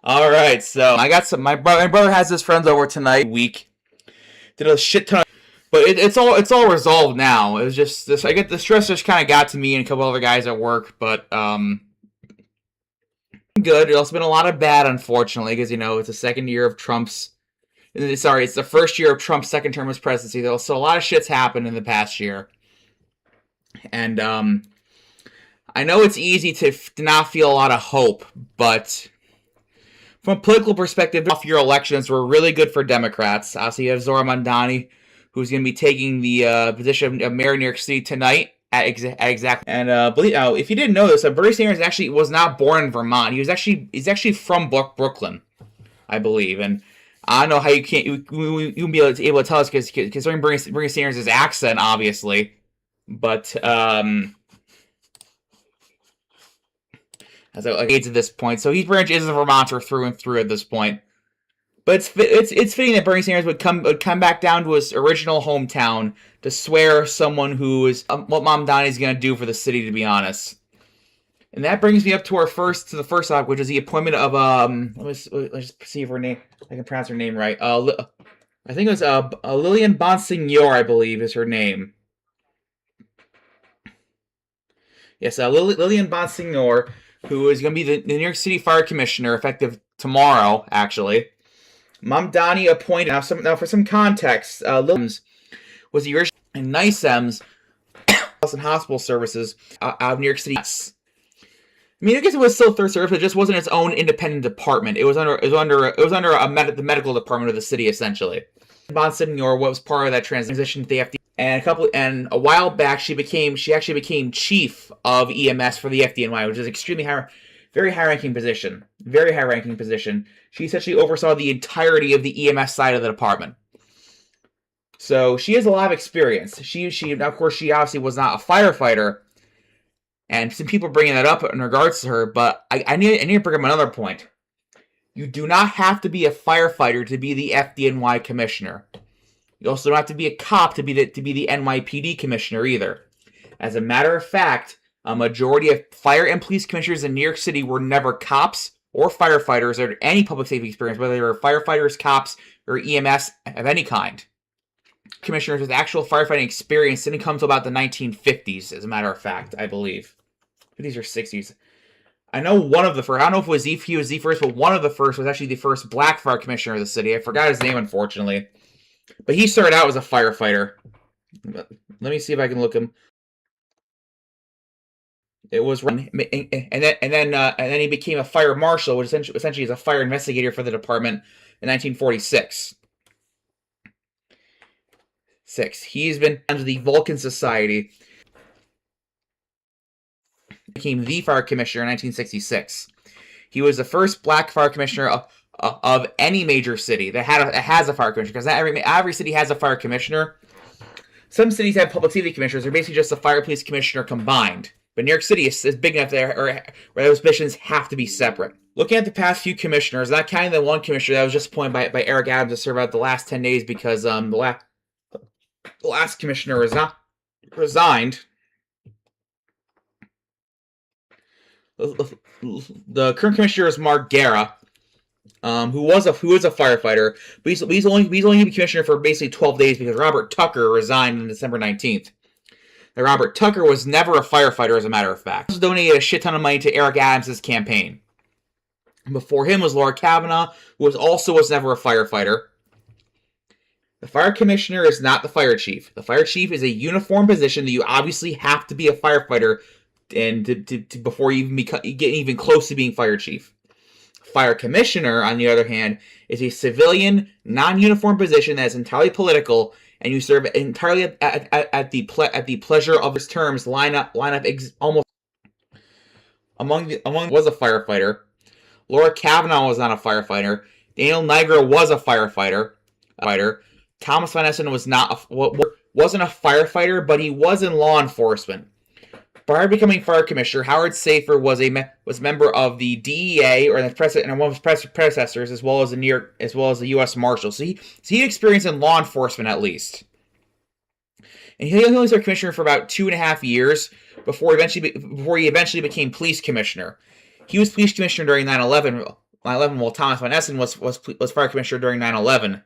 All right, so I got some. My brother has his friends over tonight. Week did a shit ton, but it's all resolved now. It was just this. I get the stress just kind of got to me and a couple other guys at work, but good. It's also been a lot of bad, unfortunately, because it's the second year of Trump's. Sorry, it's the first year of Trump's second term as presidency, though. So a lot of shit's happened in the past year, and I know it's easy to not feel a lot of hope, but from a political perspective, off-year elections were really good for Democrats. Obviously, you have Zora Mandani, who's going to be taking the position of mayor of New York City tonight at exactly. And if you didn't know this, Bernie Sanders actually was not born in Vermont. He's actually from Brooklyn, I believe. And I don't know how you can't you wouldn't be able to tell us because considering Bernie Sanders' accent, obviously, but as AIDS at this point. So he pretty much is a Vermonter through and through at this point. But it's fitting that Bernie Sanders would come back down to his original hometown to swear someone who is what Mom Donnie's going to do for the city, to be honest. And that brings me up to the first topic, which is the appointment of let's just see if her name I can pronounce her name right. I think it was Lillian Bonsignor, I believe, is her name. Yes, Lillian Bonsignor, who is going to be the New York City Fire Commissioner, effective tomorrow, actually. Mom Donnie appointed. Now for some context, Lillian was the original in NICEMS, Health and Hospital Services, out of New York City. I mean, I guess it was still third service, but it just wasn't its own independent department. It was under the medical department of the city, essentially. Bonsignor was part of that transition to the FDA. And a while back, she actually became chief of EMS for the FDNY, which is extremely very high-ranking position. Very high-ranking position. She essentially oversaw the entirety of the EMS side of the department. So she has a lot of experience. Of course, she obviously was not a firefighter, and some people are bringing that up in regards to her. But I need to bring up another point. You do not have to be a firefighter to be the FDNY commissioner. You also don't have to be a cop to be the NYPD commissioner either. As a matter of fact, a majority of fire and police commissioners in New York City were never cops or firefighters or any public safety experience, whether they were firefighters, cops, or EMS of any kind. Commissioners with actual firefighting experience didn't come until about the 1950s, as a matter of fact, I believe. 50s or 60s. I know one of the first, I don't know if he was the first, but one of the first was actually the first black fire commissioner of the city. I forgot his name, unfortunately. But he started out as a firefighter. Let me see if I can look him. It was and then he became a fire marshal, which essentially is a fire investigator for the department in 1946. He's been under the Vulcan Society. Became the fire commissioner in 1966. He was the first black fire commissioner of any major city that has a fire commissioner, because not every city has a fire commissioner. Some cities have public safety commissioners. They're basically just a fire police commissioner combined. But New York City is big enough where those positions have to be separate. Looking at the past few commissioners, not counting the one commissioner that was just appointed by Eric Adams to serve out the last 10 days because the last commissioner resigned. The current commissioner is Mark Guerra, who was a firefighter, but he's only going to be commissioner for basically 12 days because Robert Tucker resigned on December 19th. Now, Robert Tucker was never a firefighter, as a matter of fact. He also donated a shit ton of money to Eric Adams' campaign. Before him was Laura Kavanaugh, who was never a firefighter. The fire commissioner is not the fire chief. The fire chief is a uniform position that you obviously have to be a firefighter and before you get even close to being fire chief. Fire commissioner, on the other hand, is a civilian, non-uniform position that is entirely political, and you serve entirely at the pleasure of his terms. Line up almost among was a firefighter. Laura Kavanaugh was not a firefighter. Daniel Niagara was a firefighter. Thomas Van Essen wasn't a firefighter, but he was in law enforcement. Prior to becoming fire commissioner, Howard Safer was a member of the DEA, or the president, and one of his predecessors, as well as the U.S. Marshal. So he had experience in law enforcement at least. And he only served commissioner for about 2.5 years before he eventually became police commissioner. He was police commissioner during 9/11, 9/11, while Thomas Von Essen was fire commissioner during 9/11.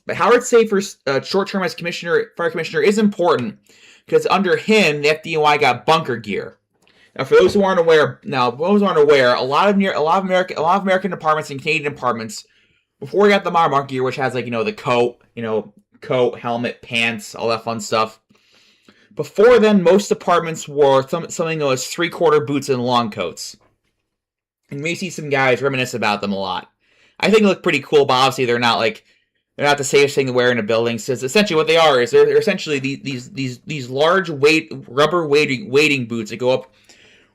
But Howard Safir's short term as fire commissioner is important because under him, the FDNY got bunker gear. Now, for those who aren't aware, a lot of American departments and Canadian departments, before we got the modern bunker gear, which has the coat, helmet, pants, all that fun stuff. Before then, most departments wore something known as 3/4 boots and long coats. And you may see some guys reminisce about them a lot. I think they look pretty cool, but obviously they're not the safest thing to wear in a building. So essentially what they are is they're essentially these large rubber wading boots that go up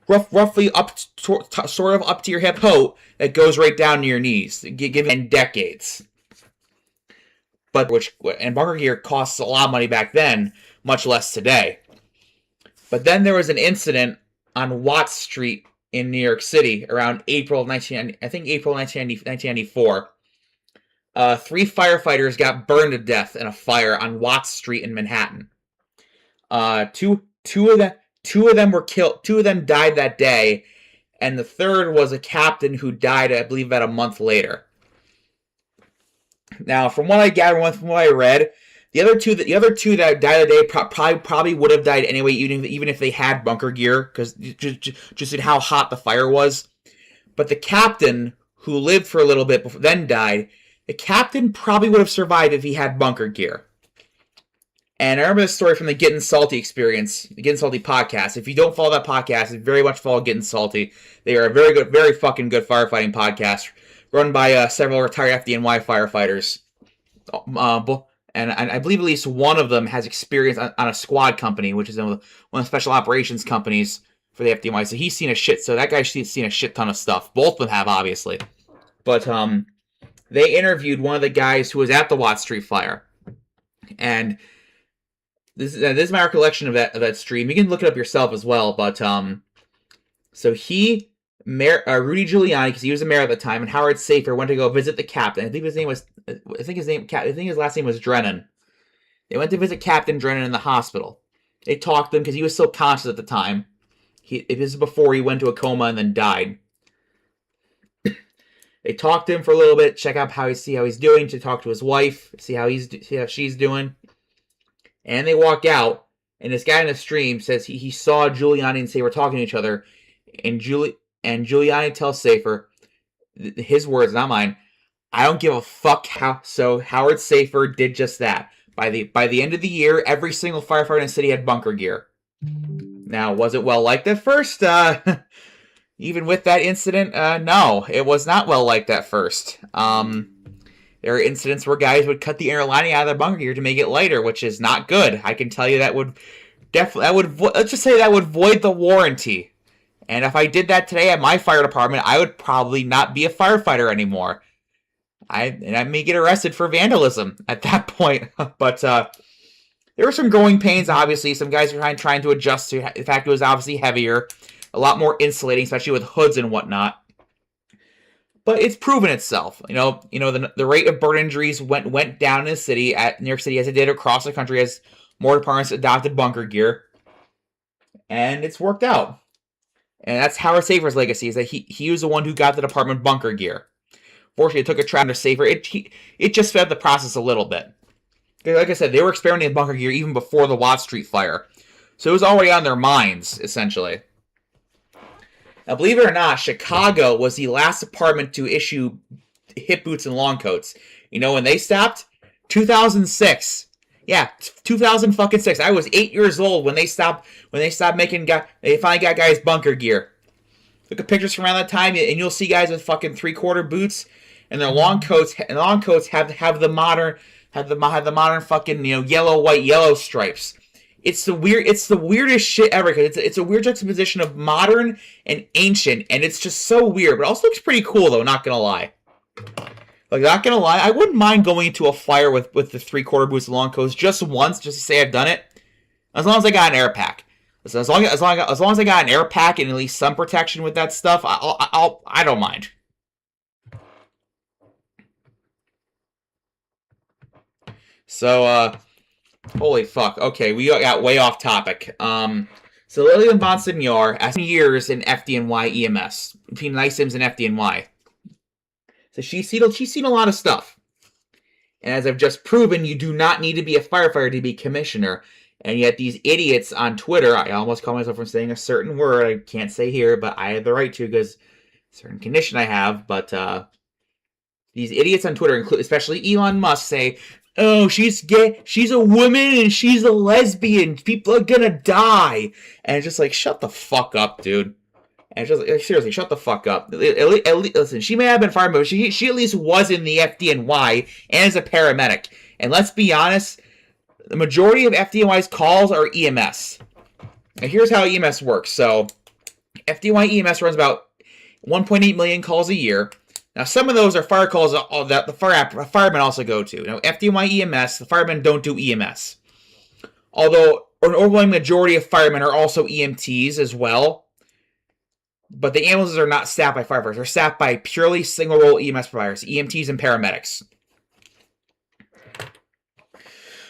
roughly up sort of up to your hip coat that goes right down to your knees, given decades. But and bunker gear costs a lot of money back then, much less today. But then there was an incident on Watt Street in New York City around April 1994. 3 firefighters got burned to death in a fire on Watt Street in Manhattan. Two of them were killed. 2 of them died that day, and the third was a captain who died, I believe, about a month later. Now, from what I gathered, from what I read, the other two that died that day probably would have died anyway, even if they had bunker gear, because just at how hot the fire was. But the captain, who lived for a little bit before then died, the captain probably would have survived if he had bunker gear. And I remember this story from the Getting Salty experience, the Getting Salty podcast. If you don't follow that podcast, you very much follow Getting Salty. They are a very fucking good firefighting podcast, run by several retired FDNY firefighters. And I believe at least one of them has experience on a squad company, which is one of the special operations companies for the FDNY. So that guy's seen a shit ton of stuff. Both of them have, obviously. But they interviewed one of the guys who was at the Watt Street fire. And this is my recollection of that stream. You can look it up yourself as well. But so Rudy Giuliani, because he was the mayor at the time, and Howard Safir went to go visit the captain. I think his last name was Drennan. They went to visit Captain Drennan in the hospital. They talked to him because he was still conscious at the time. This is before he went to a coma and then died. They talked to him for a little bit, see how he's doing, to talk to his wife, see how she's doing. And they walk out, and this guy in the stream says he saw Giuliani and Safir talking to each other, and Giuliani tells Safir, his words, not mine, "I don't give a fuck how." So Howard Safir did just that. By the end of the year, every single firefighter in the city had bunker gear. Now, was it well liked at first? Even with that incident, no, it was not well liked at first. There are incidents where guys would cut the inner lining out of their bunker gear to make it lighter, which is not good. I can tell you let's just say that would void the warranty. And if I did that today at my fire department, I would probably not be a firefighter anymore. I may get arrested for vandalism at that point. But there were some growing pains, obviously. Some guys were trying to adjust to the fact it was obviously heavier, a lot more insulating, especially with hoods and whatnot. But it's proven itself. The rate of burn injuries went down in the city, at New York City, as it did across the country, as more departments adopted bunker gear. And it's worked out. And that's Howard Safir's legacy, is that he was the one who got the department bunker gear. Fortunately, it took a trap to Safir. It just fed the process a little bit. Like I said, they were experimenting with bunker gear even before the Watt Street fire. So it was already on their minds, essentially. Now, believe it or not, Chicago was the last department to issue hip boots and long coats. You know when they stopped? 2006. Yeah, 2006. I was 8 years old when they stopped making they finally got guys bunker gear. Look at pictures from around that time, and you'll see guys with fucking 3/4 boots, and their long coats. And long coats have the modern fucking yellow stripes. It's the weirdest shit ever, because it's a weird juxtaposition of modern and ancient, and it's just so weird. But it also looks pretty cool, though. Not gonna lie. I wouldn't mind going into a fire with the 3/4 boots and long coats just once, just to say I've done it. As long as I got an air pack. So as long as I got an air pack and at least some protection with that stuff, I don't mind. So holy fuck. Okay, we got way off topic. So Lillian Bonsignor has years in FDNY EMS, between NICIMS and FDNY. So she's seen a lot of stuff. And as I've just proven, you do not need to be a firefighter to be commissioner. And yet these idiots on Twitter, I almost call myself from saying a certain word I can't say here, but I have the right to because certain condition I have. But these idiots on Twitter, especially Elon Musk, say, "Oh, she's gay, she's a woman, and she's a lesbian. People are gonna die." And it's just like, shut the fuck up, dude. And it's just like, seriously, shut the fuck up. Listen, she may have been fired, but she at least was in the FDNY and is a paramedic. And let's be honest, the majority of FDNY's calls are EMS. And here's how EMS works. So, FDNY EMS runs about 1.8 million calls a year. Now, some of those are fire calls that the firemen also go to. Now, FDNY EMS, the firemen don't do EMS. Although, an overwhelming majority of firemen are also EMTs as well. But the ambulances are not staffed by firefighters. They're staffed by purely single-role EMS providers, EMTs and paramedics.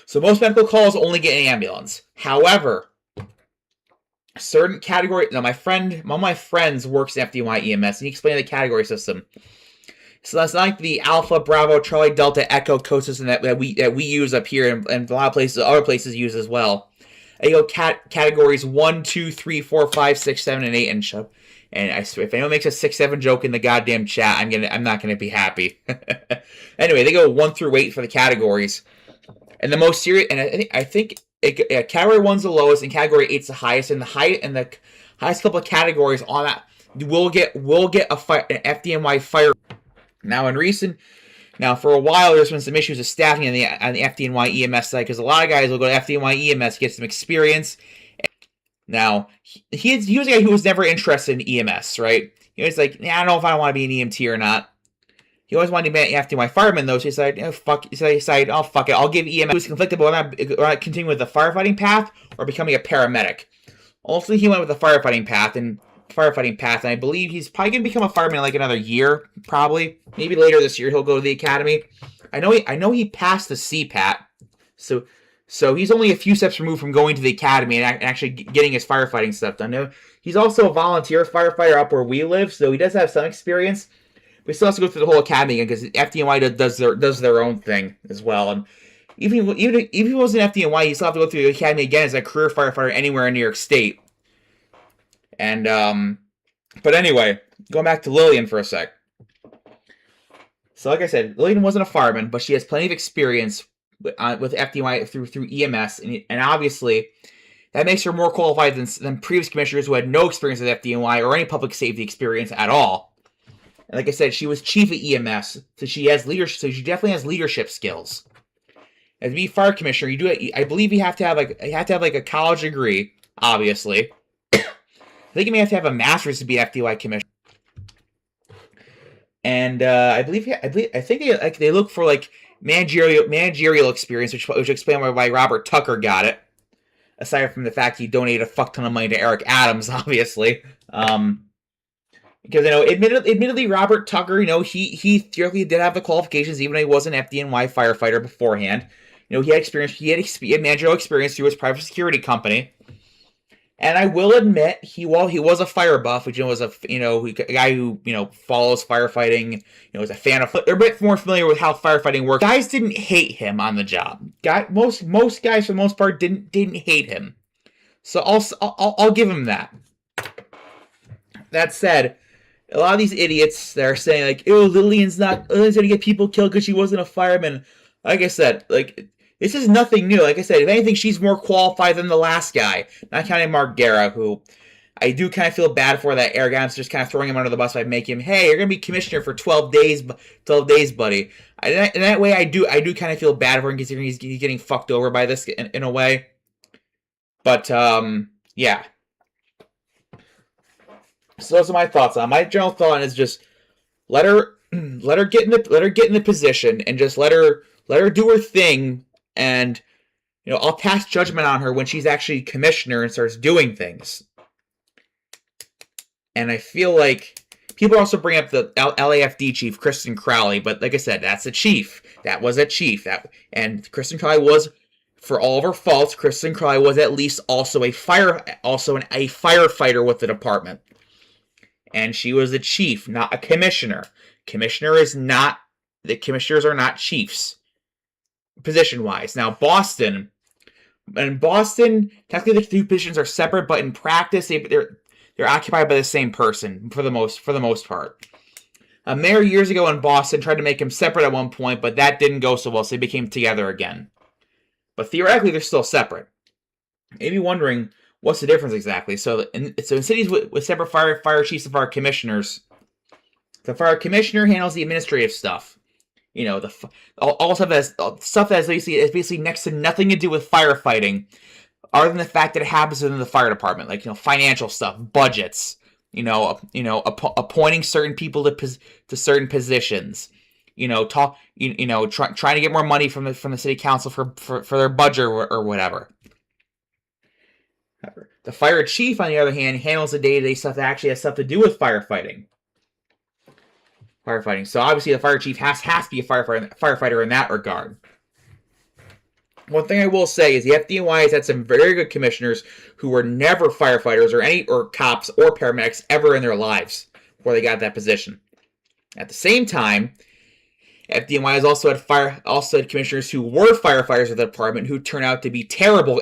So most medical calls only get an ambulance. However, certain category... Now, one of my friends works in FDNY EMS, and he explained the category system. So that's like the Alpha, Bravo, Charlie, Delta, Echo code system that we use up here, and a lot of places, other places use as well. I go categories 1, 2, 3, 4, 5, 6, 7, and 8, and I swear, if anyone makes a 6-7 joke in the goddamn chat, I'm not gonna be happy. Anyway, they go 1 through 8 for the categories, and the most serious. And I think category 1's the lowest, and category 8's the highest. And the highest couple of categories on that will get an FDNY fire. Now, for a while, there's been some issues with staffing on the FDNY EMS side because a lot of guys will go to FDNY EMS, get some experience. Now, he was a guy who was never interested in EMS, right? He was like, I don't know if I want to be an EMT or not. He always wanted to be an FDNY fireman, though, so he decided, oh, fuck it, I'll give EMS. He was conflicted about continuing with the firefighting path or becoming a paramedic. Ultimately, he went with the firefighting path, and I believe he's probably going to become a fireman in like another year, probably. Maybe later this year he'll go to the academy. I know he passed the CPAT, so he's only a few steps removed from going to the academy and actually getting his firefighting stuff done. He's also a volunteer firefighter up where we live, so he does have some experience. But he still has to go through the whole academy again because FDNY does their own thing as well. And even if he wasn't FDNY, he still have to go through the academy again as a career firefighter anywhere in New York State. And but anyway, going back to Lillian for a sec. So like I said, Lillian wasn't a fireman, but she has plenty of experience with FDNY through EMS, and obviously that makes her more qualified than previous commissioners who had no experience with FDNY or any public safety experience at all. And like I said, she was chief of EMS, so she has leadership. So she definitely has leadership skills. As to be fire commissioner, you do it. I believe you have to have like a college degree. Obviously, I think you may have to have a master's to be FDNY commissioner. And I think they look for like managerial experience, which explains why Robert Tucker got it. Aside from the fact he donated a fuck ton of money to Eric Adams, obviously. Because, admittedly, Robert Tucker, he theoretically did have the qualifications, even though he was an FDNY firefighter beforehand. He had experience, he had managerial experience through his private security company. And I will admit, he was a fire buff, which was a guy who follows firefighting. Is a fan of. They're a bit more familiar with how firefighting works. Guys didn't hate him on the job. Most guys for the most part didn't hate him. So I'll give him that. That said, a lot of these idiots that are saying like, "Oh, Lillian's gonna get people killed because she wasn't a fireman." Like I said, this is nothing new. Like I said, if anything, she's more qualified than the last guy. Not counting Mark Guerra, who I do kind of feel bad for that Eric Adams just kind of throwing him under the bus by making him, hey, you're going to be commissioner for 12 days, buddy. In that way, I do kind of feel bad for him considering he's getting fucked over by this in a way. But, yeah. So those are my thoughts on it. My general thought is just let her get in the position and just let her do her thing. And, I'll pass judgment on her when she's actually commissioner and starts doing things. And I feel like people also bring up the LAFD chief, Kristen Crowley, but like I said, that's a chief. That was a chief. And Kristen Crowley was, for all of her faults, Kristen Crowley was at least also a firefighter with the department. And she was a chief, not a commissioner. commissioners are not chiefs, position-wise. Now, in Boston, technically the two positions are separate, but in practice, they're occupied by the same person for the most part. A mayor years ago in Boston tried to make them separate at one point, but that didn't go so well, so they became together again. But theoretically, they're still separate. Maybe wondering, what's the difference exactly? So in cities with separate fire chiefs and fire commissioners, the fire commissioner handles the administrative stuff. You know, all stuff that's basically next to nothing to do with firefighting, other than the fact that it happens within the fire department, like, you know, financial stuff, budgets, appointing certain people to certain positions, trying to get more money from the city council for their budget or whatever. The fire chief, on the other hand, handles the day-to-day stuff that actually has stuff to do with firefighting. So obviously the fire chief has to be a firefighter in that regard. One thing I will say is the FDNY has had some very good commissioners who were never firefighters or cops or paramedics ever in their lives before they got that position. At the same time, FDNY has also had commissioners who were firefighters of the department who turn out to be terrible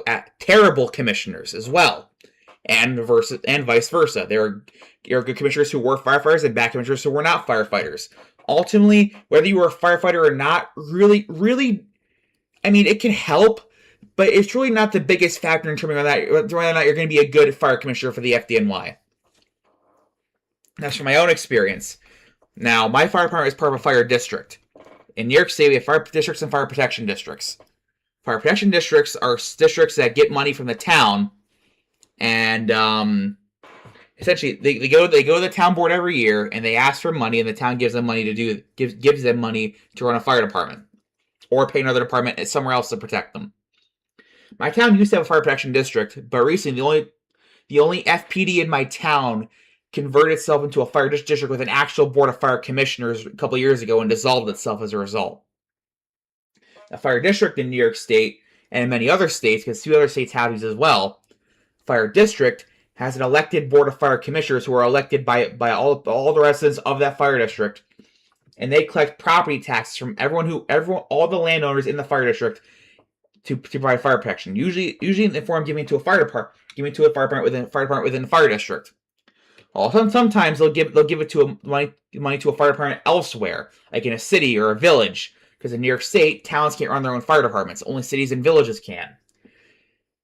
commissioners as well, and vice versa. There are good commissioners who were firefighters and bad commissioners who were not firefighters. Ultimately, whether you were a firefighter or not, really, I mean, it can help, but it's really not the biggest factor in determining whether or not you're going to be a good fire commissioner for the FDNY. That's from my own experience. Now, my fire department is part of a fire district. In New York State, we have fire districts and fire protection districts. Fire protection districts are districts that get money from the town, and essentially they go to the town board every year and they ask for money, and the town gives them money gives them money to run a fire department or pay another department somewhere else to protect them. My town used to have a fire protection district, but recently the only FPD in my town converted itself into a fire district with an actual board of fire commissioners a couple years ago and dissolved itself as a result. A fire district in New York State and in many other states, because 2 other states have these as well, fire district has an elected board of fire commissioners who are elected by all the residents of that fire district, and they collect property taxes from all the landowners in the fire district to provide fire protection. Usually in the form of giving it to a fire department within the fire district. Also, sometimes they'll give it to money to a fire department elsewhere, like in a city or a village, because in New York State, towns can't run their own fire departments. Only cities and villages can.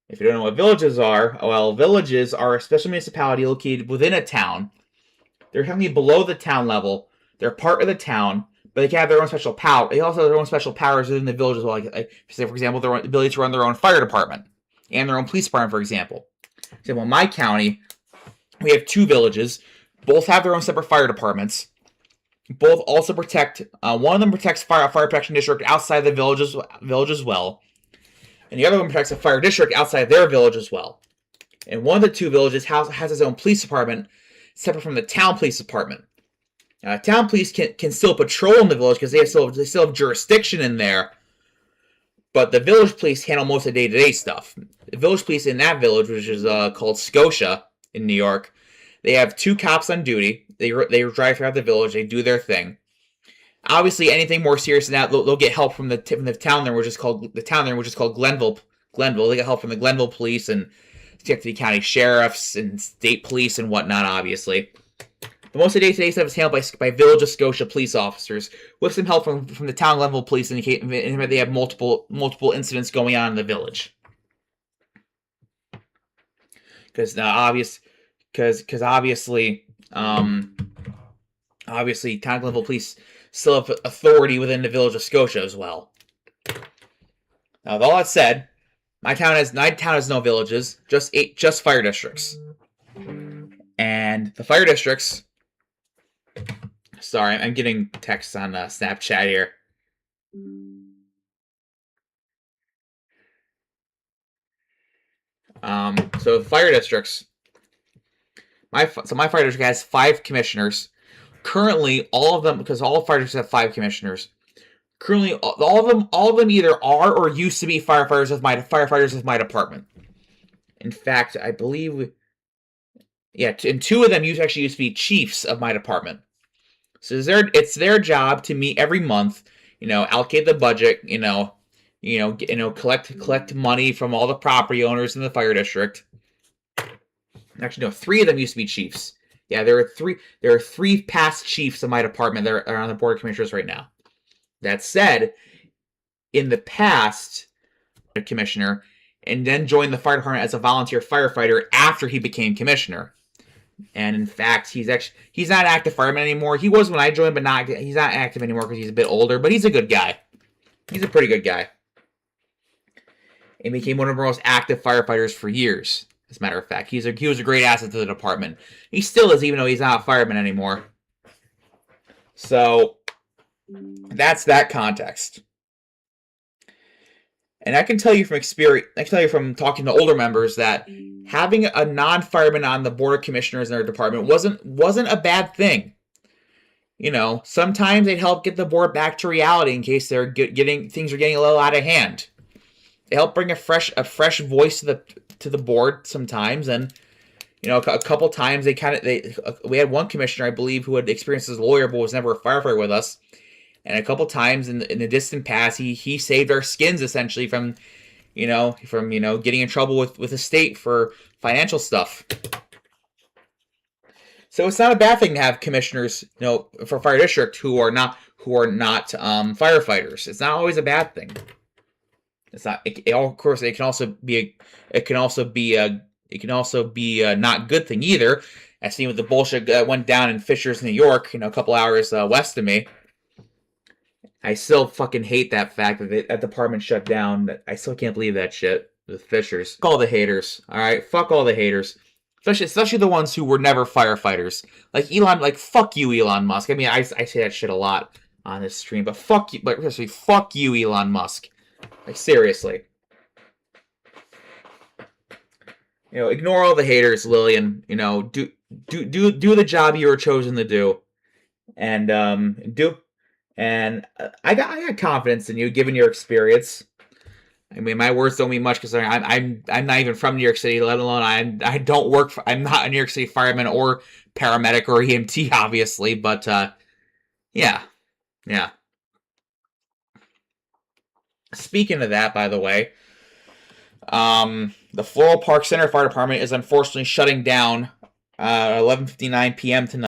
If you don't know what villages are, well, villages are a special municipality located within a town. They're technically below the town level. They're part of the town, but they can have their own special power. They also have their own special powers within the village as well. Like say, for example, their ability to run their own fire department and their own police department, for example. For example, in my county, we have 2 villages. Both have their own separate fire departments. Both also protect. One of them protects fire protection district outside the village as well, and the other one protects a fire district outside their village as well. And one of the 2 villages has its own police department, separate from the town police department. Town police can still patrol in the village because they still have jurisdiction in there, but the village police handle most of the day-to-day stuff. The village police in that village, which is called Scotia in New York, they have 2 cops on duty. They drive throughout the village. They do their thing. Obviously, anything more serious than that, they'll get help from the town there, which is called Glenville. They get help from the Glenville police and Schenectady County sheriffs and state police and whatnot. Obviously, but most of the day-to-day stuff is handled by Village of Scotia police officers, with some help from the town Glenville police in case they have multiple incidents going on in the village. Because obviously, town Glenville police still have authority within the Village of Scotia as well. Now, with all that said, my town has no villages, just fire districts, and the fire districts. Sorry, I'm getting texts on Snapchat here. So the fire districts. My fire district has 5 commissioners. Currently, all of them, because all fire districts have 5 commissioners. Currently, all of them either are or used to be firefighters of my department. In fact, I believe, and 2 of them actually used to be chiefs of my department. So it's their job to meet every month, allocate the budget, collect money from all the property owners in the fire district. Actually, no, three of them used to be chiefs. Yeah, there are three past chiefs of my department that are on the board of commissioners right now. That said, in the past, a commissioner, and then joined the fire department as a volunteer firefighter after he became commissioner. And in fact, he's not an active fireman anymore. He was when I joined, but he's not active anymore because he's a bit older. But he's a good guy. He's a pretty good guy. And became one of our most active firefighters for years. As a matter of fact, he was a great asset to the department. He still is, even though he's not a fireman anymore. So that's that context. And I can tell you from experience, I can tell you from talking to older members that having a non-fireman on the board of commissioners in their department wasn't a bad thing. Sometimes they'd help get the board back to reality in case they're things are getting a little out of hand. They help bring a fresh voice to the board sometimes, and a couple times we had one commissioner, I believe, who had experience as a lawyer but was never a firefighter with us. And a couple times in the distant past, he saved our skins essentially from getting in trouble with the state for financial stuff. So it's not a bad thing to have commissioners, for fire district who are not firefighters. It's not always a bad thing. It's not. Of course, it can also be a not good thing either. As seen with the bullshit that went down in Fishers, New York, a couple hours west of me. I still fucking hate that fact that that department shut down. I still can't believe that shit with Fishers. Fuck all the haters, alright? Fuck all the haters. Especially the ones who were never firefighters. Fuck you, Elon Musk. I mean, I say that shit a lot on this stream, but fuck you, Elon Musk. Seriously. Ignore all the haters, Lillian. Do the job you were chosen to do. And, I got confidence in you, given your experience. I mean, my words don't mean much because I'm not even from New York City, let alone I'm not a New York City fireman or paramedic or EMT, obviously. But yeah. Speaking of that, by the way, the Floral Park Center Fire Department is unfortunately shutting down 11:59 p.m. tonight.